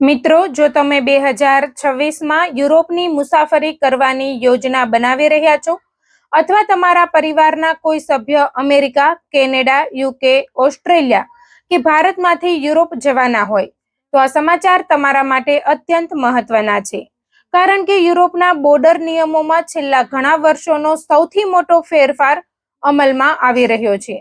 મિત્રો, જો તમે 2026માં યુરોપની મુસાફરી કરવાની યોજના બનાવી રહ્યા છો અથવા તમારા પરિવારના કોઈ સભ્ય અમેરિકા, કેનેડા, યુકે, ઓસ્ટ્રેલિયા કે ભારતમાંથી યુરોપ જવાના હોય તો આ સમાચાર તમારા માટે અત્યંત મહત્વના છે. કારણ કે યુરોપના બોર્ડર નિયમોમાં છેલ્લા ઘણા વર્ષોનો સૌથી મોટો ફેરફાર અમલમાં આવી રહ્યો છે.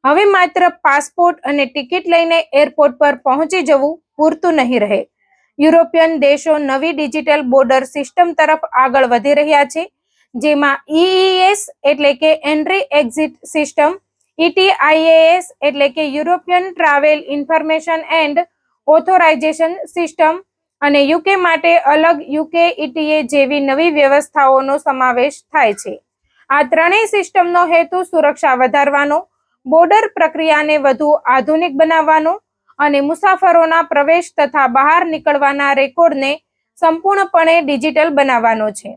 હવે માત્ર પાસપોર્ટ અને ટિકિટ લઈને એરપોર્ટ પર પહોંચી જવું પૂરતું નહીં રહે. યુરોપિયન દેશો નવી ડિજિટલ બોર્ડર સિસ્ટમ તરફ આગળ વધી રહ્યા છે, જેમાં EES એટલે કે એન્ટ્રી એક્ઝિટ સિસ્ટમ, ETIAS એટલે કે European travel information and authorisation system અને યુકે માટે અલગ યુકે ETA જેવી નવી વ્યવસ્થાઓનો સમાવેશ થાય છે. આ ત્રણેય સિસ્ટમનો હેતુ સુરક્ષા વધારવાનો, બોર્ડર પ્રક્રિયાને વધુ આધુનિક બનાવવાનો અને મુસાફરોના પ્રવેશ તથા બહાર નીકળવાના રેકોર્ડને સંપૂર્ણપણે ડિજિટલ બનાવવાનો છે.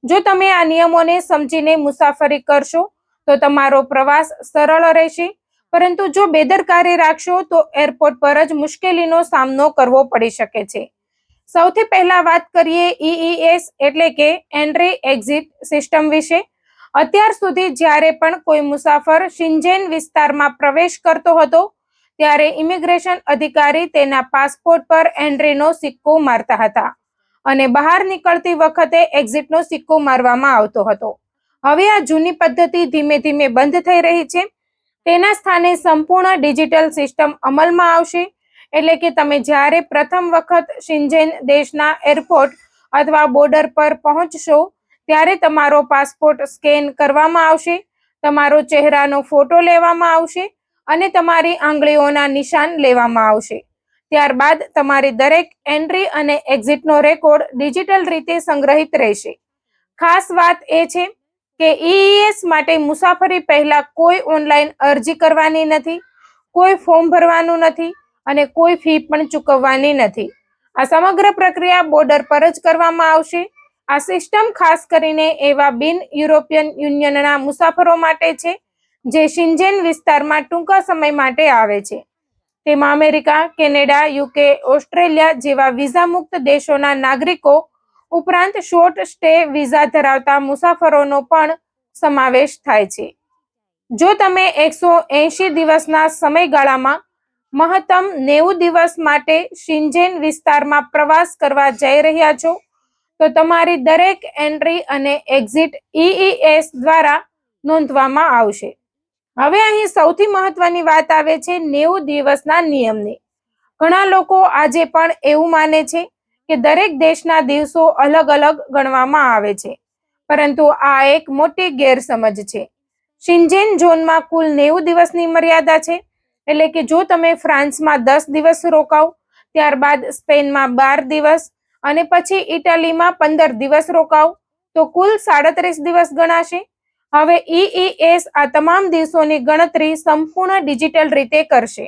જો તમે આ નિયમોને સમજીને મુસાફરી કરશો તો તમારો પ્રવાસ સરળ રહેશે, પરંતુ જો બેદરકારી રાખશો તો એરપોર્ટ પર જ મુશ્કેલીનો સામનો કરવો પડી શકે છે. સૌથી પહેલા વાત કરીએ EES એટલે કે એન્ટ્રી એક્ઝિટ સિસ્ટમ વિશે. અત્યાર સુધી જ્યારે પણ કોઈ મુસાફર શેન્ઝેન વિસ્તારમાં પ્રવેશ કરતો હતો ત્યારે ઇમિગ્રેશન અધિકારી તેના પાસપોર્ટ પર એન્ટ્રીનો સિક્કો મારતા હતા અને બહાર નીકળતી વખતે એક્ઝિટનો સિક્કો મારવામાં આવતો હતો. હવે આ જૂની પદ્ધતિ ધીમે ધીમે બંધ થઈ રહી છે. તેના સ્થાને સંપૂર્ણ ડિજિટલ સિસ્ટમ અમલમાં આવશે. એટલે કે તમે જ્યારે પ્રથમ વખત શેન્ઝેન દેશના એરપોર્ટ અથવા બોર્ડર પર પહોંચશો ત્યારે તમારો પાસપોર્ટ સ્કેન કરવામાં આવશે, તમારો ચહેરાનો ફોટો લેવામાં આવશે અને તમારી આંગળીઓના નિશાન લેવામાં આવશે. ત્યારબાદ તમારી દરેક એન્ટ્રી અને એક્ઝિટનો રેકોર્ડ ડિજિટલ રીતે સંગ્રહિત રહેશે. ખાસ વાત એ છે કે EES માટે મુસાફરી પહેલા કોઈ ઓનલાઈન અરજી કરવાની નથી, કોઈ ફોર્મ ભરવાનું નથી અને કોઈ ફી પણ ચૂકવવાની નથી. આ સમગ્ર પ્રક્રિયા બોર્ડર પર જ કરવામાં આવશે. આ સિસ્ટમ ખાસ કરીને એવા બિન યુરોપિયન યુનિયનના મુસાફરો માટે છે જે શેન્ઝેન વિસ્તારમાં ટૂંકા સમય માટે આવે છે. તેમાં અમેરિકા, કેનેડા, યુકે, ઓસ્ટ્રેલિયા જેવા વિઝા મુક્ત દેશોના નાગરિકો ઉપરાંત શોર્ટ સ્ટે વિઝા ધરાવતા મુસાફરોનો પણ સમાવેશ થાય છે. જો તમે 180 દિવસના સમયગાળામાં મહત્તમ 90 દિવસ માટે શેન્ઝેન વિસ્તારમાં પ્રવાસ કરવા જઈ રહ્યા છો તો તમારી દરેક એન્ટ્રી અને એક્ઝિટ EES દ્વારા નોંધવામાં આવશે. હવે અહીં સૌથી મહત્વની વાત આવે છે 90 દિવસના નિયમની. ઘણા લોકો આજે પણ એવું માને છે કે દરેક દેશના દિવસો અલગ અલગ ગણવામાં આવે છે, પરંતુ આ એક મોટી ગેરસમજ છે. શેન્ઝેન ઝોનમાં કુલ 90 દિવસની મર્યાદા છે. એટલે કે જો તમે ફ્રાન્સમાં 10 દિવસ રોકાવ, ત્યારબાદ સ્પેનમાં 12 દિવસ અને પછી ઇટાલીમાં 15 દિવસ રોકાવ તો કુલ 37 દિવસ ગણાશે. હવે EES આ તમામ દિવસોની ગણતરી સંપૂર્ણ ડિજિટલ રીતે કરશે.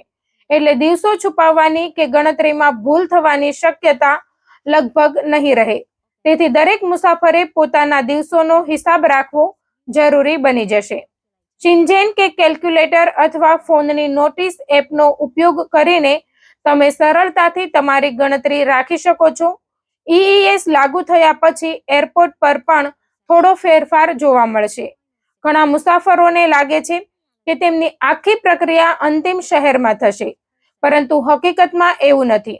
એટલે દિવસો છુપાવવાની કે ગણતરીમાં ભૂલ થવાની શક્યતા લગભગ નહીં રહે. તેથી દરેક મુસાફરે પોતાના દિવસોનો હિસાબ રાખવો જરૂરી બની જશે. શેન્ઝેન કે કેલ્ક્યુલેટર અથવા ફોનની નોટિસ એપનો ઉપયોગ કરીને તમે સરળતાથી તમારી ગણતરી રાખી શકો છો. EES લાગુ થયા પછી એરપોર્ટ પર પણ થોડો ફેરફાર જોવા મળશે. ઘણા મુસાફરોને લાગે છે કે તેમની આખી પ્રક્રિયા અંતિમ શહેરમાં થશે, પરંતુ હકીકતમાં એવું નથી.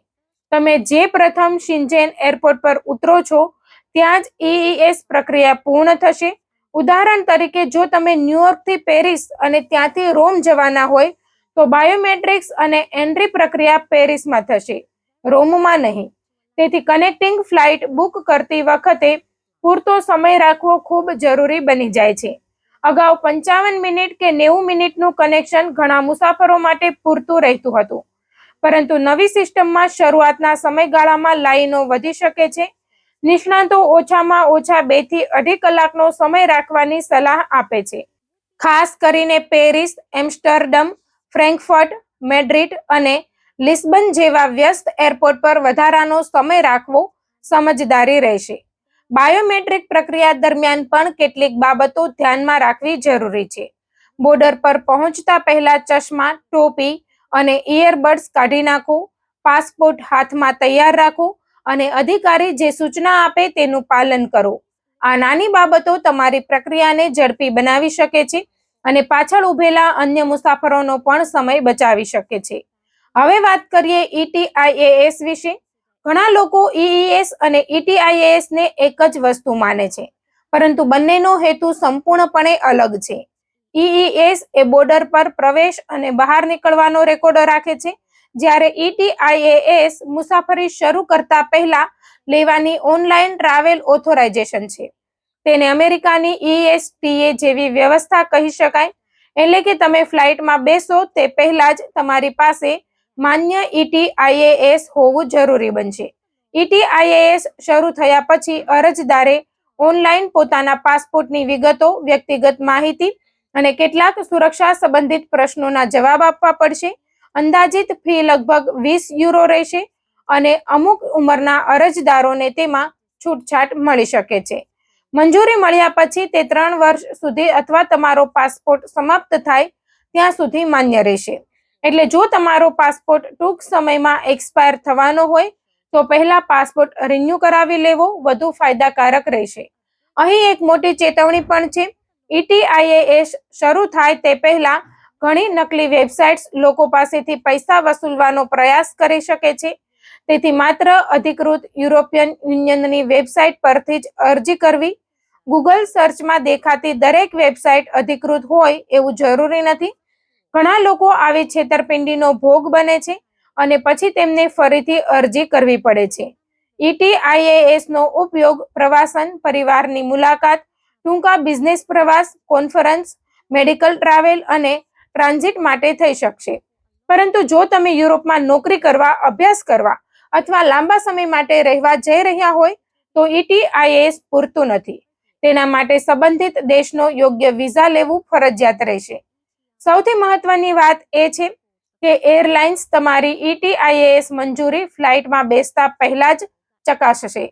તમે જે પ્રથમ શેન્ઝેન એરપોર્ટ પર ઉતરો છો ત્યાં જ EES પ્રક્રિયા પૂર્ણ થશે. ઉદાહરણ તરીકે, જો તમે ન્યુયોર્કથી પેરિસ અને ત્યાંથી રોમ જવાના હોય તો બાયોમેટ્રિક્સ અને એન્ટ્રી પ્રક્રિયા પેરિસમાં થશે, રોમમાં નહીં. તેથી કનેક્ટિંગ ફ્લાઇટ બુક કરતી વખતે પૂરતો સમય રાખવો ખૂબ જરૂરી બની જાય છે. અગાઉ 55 મિનિટ કે 90 મિનિટનું કનેક્શન ઘણા મુસાફરો માટે પૂરતું રહેતું હતું, પરંતુ નવી સિસ્ટમમાં શરૂઆતના સમયગાળામાં લાઈનો વધી શકે છે. નિષ્ણાતો ઓછામાં ઓછા 2 થી 2.5 કલાકનો સમય રાખવાની સલાહ આપે છે. ખાસ કરીને પેરિસ, એમ્સ્ટરડમ, ફ્રેન્કફર્ટ, મેડ્રિડ અને લિસ્બન જેવા વ્યસ્ત એરપોર્ટ પર વધારાનો સમય રાખવો સમજદારી રહેશે. બાયોમેટ્રિક પ્રક્રિયા દરમિયાન પણ કેટલીક બાબતો ધ્યાનમાં રાખવી જરૂરી છે. બોર્ડર પર પહોંચતા પહેલા ચશ્મા, ટોપી અને ઇયરબડ્સ કાઢી નાખો. પાસપોર્ટ હાથમાં તૈયાર રાખો અને અધિકારી જે સૂચના આપે તેનું પાલન કરો. આ નાની બાબતો તમારી પ્રક્રિયાને ઝડપી બનાવી શકે છે અને પાછળ ઉભેલા અન્ય મુસાફરોનો પણ સમય બચાવી શકે છે. હવે વાત કરીએ ETIAS વિશે. ઘણા લોકો EES અને ETIAS ને એક જ વસ્તુ માને છે, પરંતુ બંનેનો હેતુ સંપૂર્ણપણે અલગ છે. EES એ બોર્ડર પર પ્રવેશ અને બહાર નીકળવાનો રેકોર્ડ રાખે છે, જ્યારે ETIAS મુસાફરી શરૂ કરતા પહેલા લેવાની ઓનલાઈન ટ્રાવેલ ઓથોરાઇઝેશન છે. તેને અમેરિકાની ESTA જેવી વ્યવસ્થા કહી શકાય. એટલે કે તમે ફ્લાઇટમાં બેસો તે પહેલા જ તમારી પાસે માન્ય ETIAS હોવું જરૂરી બનશે. ETIAS શરૂ થયા પછી અરજદારે ઓનલાઈન પોતાના પાસપોર્ટની વિગતો, વ્યક્તિગત માહિતી અને કેટલાક સુરક્ષા સંબંધિત પ્રશ્નોના જવાબ આપવા પડશે. અંદાજિત ફી લગભગ €20 રહેશે અને અમુક ઉંમરના અરજદારોને તેમાં છૂટછાટ મળી શકે છે. મંજૂરી મળ્યા પછી તે 3 વર્ષ સુધી અથવા તમારો પાસપોર્ટ સમાપ્ત થાય ત્યાં સુધી માન્ય રહેશે. એટલે જો તમારો પાસપોર્ટ ટૂંક સમયમાં એક્સપાયર થવાનો હોય તો પહેલા પાસપોર્ટ રિન્યૂ કરાવી લેવો વધુ ફાયદાકારક રહેશે. અહીં એક મોટી ચેતવણી પણ છે. ETIAS શરૂ થાય તે પહેલા ઘણી નકલી વેબસાઇટ્સ લોકો પાસેથી પૈસા વસૂલવાનો પ્રયાસ કરી શકે છે. તેથી માત્ર અધિકૃત યુરોપિયન યુનિયનની વેબસાઇટ પરથી જ અરજી કરવી. ગૂગલ સર્ચમાં દેખાતી દરેક વેબસાઇટ અધિકૃત હોય એવું જરૂરી નથી. ઘણા લોકો આવી છેતરપિંડીનો ભોગ બને છે અને પછી તેમને ફરીથી અરજી કરવી પડે છે. ETIAS નો ઉપયોગ પ્રવાસન, પરિવારની મુલાકાત, ટૂંકા બિઝનેસ પ્રવાસ, કોન્ફરન્સ, મેડિકલ ટ્રાવેલ અને ટ્રાન્ઝિટ માટે થઈ શકશે. પરંતુ જો તમે યુરોપમાં નોકરી કરવા, અભ્યાસ કરવા અથવા લાંબા સમય માટે રહેવા જઈ રહ્યા હોય તો ETIAS પૂરતું નથી. તેના માટે સંબંધિત દેશનો યોગ્ય વિઝા લેવું ફરજિયાત રહેશે. સૌથી મહત્વની વાત એ છે કે એરલાઇન્સ તમારી ETIAS મંજૂરી ફ્લાઇટમાં બેસતા પહેલા જ ચકાસશે.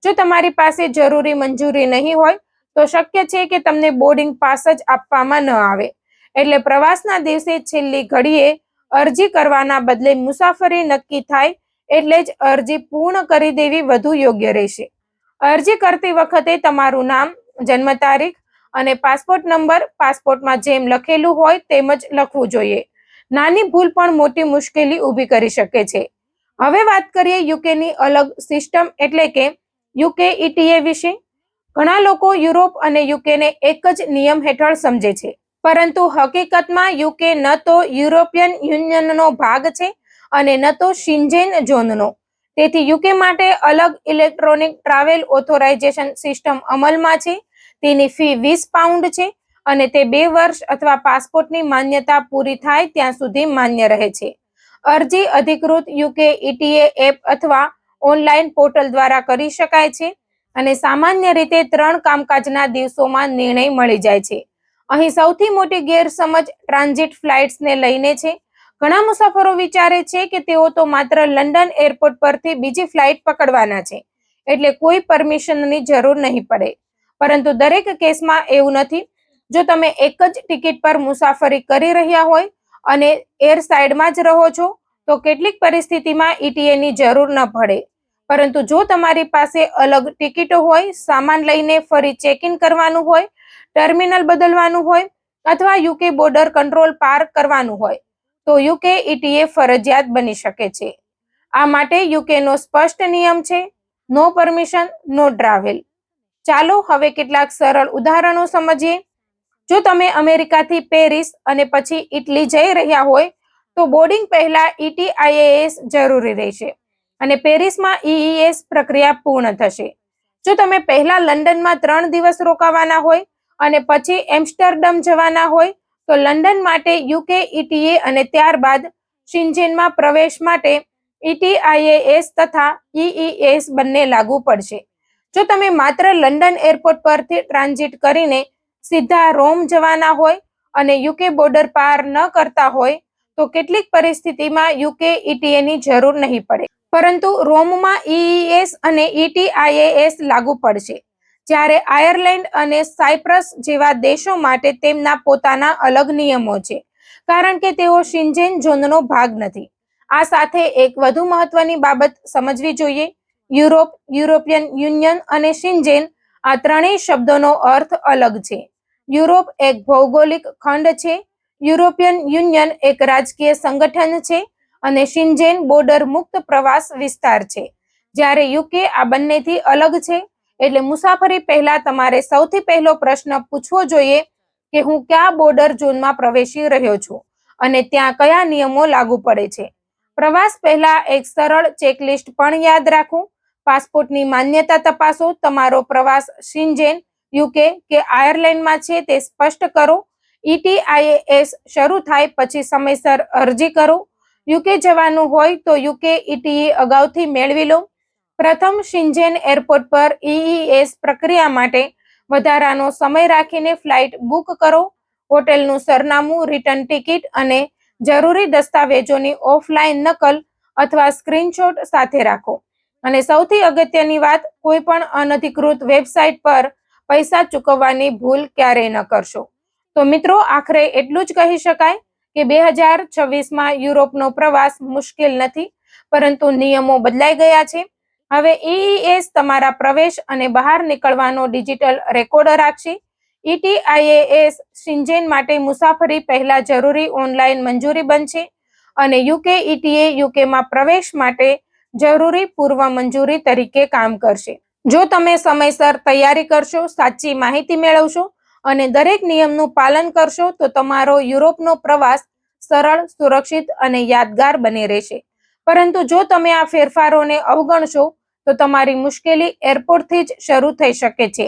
જો તમારી પાસે જરૂરી મંજૂરી નહીં હોય તો શક્ય છે કે તમને બોર્ડિંગ પાસ જ આપવામાં ન આવે. એટલે પ્રવાસના દિવસે છેલ્લી ઘડીએ અરજી કરવાના બદલે મુસાફરી નક્કી થાય એટલે જ અરજી પૂર્ણ કરી દેવી વધુ યોગ્ય રહેશે. અરજી કરતી વખતે તમારું નામ, જન્મ તારીખ અને પાસપોર્ટ નંબર પાસપોર્ટમાં જેમ લખેલું હોય તેમ જ લખવું જોઈએ. નાની ભૂલ પણ મોટી મુશ્કેલી ઊભી કરી શકે છે. હવે વાત કરીએ યુકેની અલગ સિસ્ટમ એટલે કે UK ETA વિશે. ઘણા લોકો યુરોપ અને યુકેને એક જ નિયમ હેઠળ સમજે છે, પરંતુ હકીકતમાં UK ન તો યુરોપિયન યુનિયનનો ભાગ છે અને ન તો શેન્જેન ઝોનનો. તેથી UK માટે અલગ ઇલેક્ટ્રોનિક ટ્રાવેલ ઓથોરાઇઝેશન સિસ્ટમ અમલમાં છે. તેની ફી £20 છે અને તે 2 વર્ષ અથવા પાસપોર્ટની માન્યતા પૂરી થાય ત્યાં સુધી માન્ય રહે છે. અરજી અધિકૃત UK ETA એપ અથવા ઓનલાઈન પોર્ટલ દ્વારા કરી શકાય છે અને સામાન્ય રીતે 3 કામકાજના દિવસોમાં નિર્ણય મળી જાય છે. અહીં સૌથી મોટી ગેરસમજ ટ્રાન્ઝિટ ફ્લાઇટ્સને લઈને છે. ઘણા મુસાફરો વિચારે છે કે તેઓ તો માત્ર લંડન એરપોર્ટ પરથી બીજી ફ્લાઇટ પકડવાના છે, એટલે કોઈ પરમિશનની જરૂર નહીં પડે. પરંતુ દરેક કેસમાં એવું નથી. જો તમે એક જ ટિકિટ પર મુસાફરી કરી રહ્યા હોય અને એર સાઇડમાં જ રહો છો તો કેટલીક પરિસ્થિતિમાં ETA ની જરૂર ન પડે. પરંતુ જો તમારી પાસે અલગ ટિકિટો હોય, સામાન લઈને ફરી ચેક ઇન કરવાનું હોય, ટર્મિનલ બદલવાનું હોય અથવા UK બોર્ડર કંટ્રોલ પાર કરવાનું હોય તો UK ETA ફરજિયાત બની શકે છે. આ માટે UK નો સ્પષ્ટ નિયમ છે, નો પરમિશન, નો ટ્રાવેલ. ચાલો હવે કેટલાક સરળ ઉદાહરણો સમજીએ. જો તમે અમેરિકાથી પેરિસ અને પછી ઇટલી જઈ રહ્યા હોય તો બોર્ડિંગ પહેલા ETIAS જરૂરી રહેશે અને પેરિસમાં EES પ્રક્રિયા પૂર્ણ થશે. જો તમે પહેલા લંડનમાં 3 દિવસ રોકાવાના હોય અને પછી એમ્સ્ટરડમ જવાના હોય તો લંડન માટે UK ETA અને ત્યારબાદ શેન્જેનમાં પ્રવેશ માટે ETIAS તથા EES બંને લાગુ પડશે. જો તમે માત્ર લંડન એરપોર્ટ પરથી ટ્રાન્ઝિટ કરીને સીધા રોમ જવાના હોય અને UK બોર્ડર પાર ન કરતા હોય તો કેટલીક પરિસ્થિતિમાં UK ETA ની જરૂર નહીં પડે, પરંતુ રોમમાં EES અને ETIAS લાગુ પડશે. જ્યારે આયર્લેન્ડ અને સાયપ્રસ જેવા દેશો માટે તેમના પોતાના અલગ નિયમો છે, કારણ કે તેઓ શેન્જેન ઝોનનો ભાગ નથી. આ સાથે એક વધુ મહત્વની બાબત સમજવી જોઈએ. યુરોપ, યુરોપિયન યુનિયન અને શિન્જેન આ ત્રણેય શબ્દોનો અર્થ અલગ છે. યુરોપ એક ભૌગોલિક ખંડ છે, યુરોપિયન યુનિયન એક રાજકીય સંગઠન છે અને શિન્જેન બોર્ડર મુક્ત પ્રવાસ વિસ્તાર છે. જ્યારે યુકે આ બંનેથી અલગ છે. એટલે મુસાફરી પહેલા તમારે સૌથી પહેલો પ્રશ્ન પૂછવો જોઈએ કે હું કયા બોર્ડર ઝોનમાં પ્રવેશી રહ્યો છું અને ત્યાં કયા નિયમો લાગુ પડે છે. પ્રવાસ પહેલા એક સરળ ચેકલિસ્ટ પણ યાદ રાખો. પાસપોર્ટની માન્યતા તપાસો. તમારો પ્રવાસ શિન્જેન, યુકે કે આયર્લેન્ડમાં છે તે સ્પષ્ટ કરો. ETIAS શરૂ થાય પછી સમયસર અરજી કરો. યુકે જવાનું હોય તો યુકે ETA અગાઉથી મેળવી લો. પ્રથમ શિન્જેન એરપોર્ટ પર EES પ્રક્રિયા માટે વધારાનો સમય રાખીને ફ્લાઇટ બુક કરો. હોટેલનું સરનામું, રિટર્ન ટિકિટ અને જરૂરી દસ્તાવેજોની ઓફલાઈન નકલ અથવા સ્ક્રીનશોટ સાથે રાખો. અને સૌથી અગત્યની વાત, કોઈ પણ અનધિકૃત વેબસાઇટ પર પૈસા ચૂકવવાની ભૂલ ક્યારેય ન કરશો. તો મિત્રો, આખરે એટલું જ કહી શકાય કે 2026માં યુરોપનો પ્રવાસ મુશ્કેલ નથી, પરંતુ નિયમો બદલાઈ ગયા છે. હવે EES તમારા પ્રવેશ અને બહાર નીકળવાનો ડિજિટલ રેકોર્ડ રાખશે. ETIAS શિન્જેન માટે મુસાફરી પહેલા જરૂરી ઓનલાઈન મંજૂરી બનશે અને યુકે ETA યુકેમાં પ્રવેશ માટે જરૂરી પૂર્વ મંજૂરી તરીકે કામ કરશે. જો તમે સમયસર તૈયારી કરશો, સાચી માહિતી મેળવશો અને દરેક નિયમનું પાલન કરશો તો તમારો યુરોપનો પ્રવાસ સરળ, સુરક્ષિત અને યાદગાર બની રહેશે. પરંતુ જો તમે આ ફેરફારોને અવગણશો તો તમારી મુશ્કેલી એરપોર્ટથી જ શરૂ થઈ શકે છે.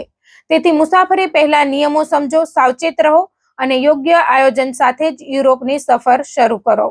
તેથી મુસાફરી પહેલા નિયમો સમજો, સાવચેત રહો અને યોગ્ય આયોજન સાથે જ યુરોપની સફર શરૂ કરો.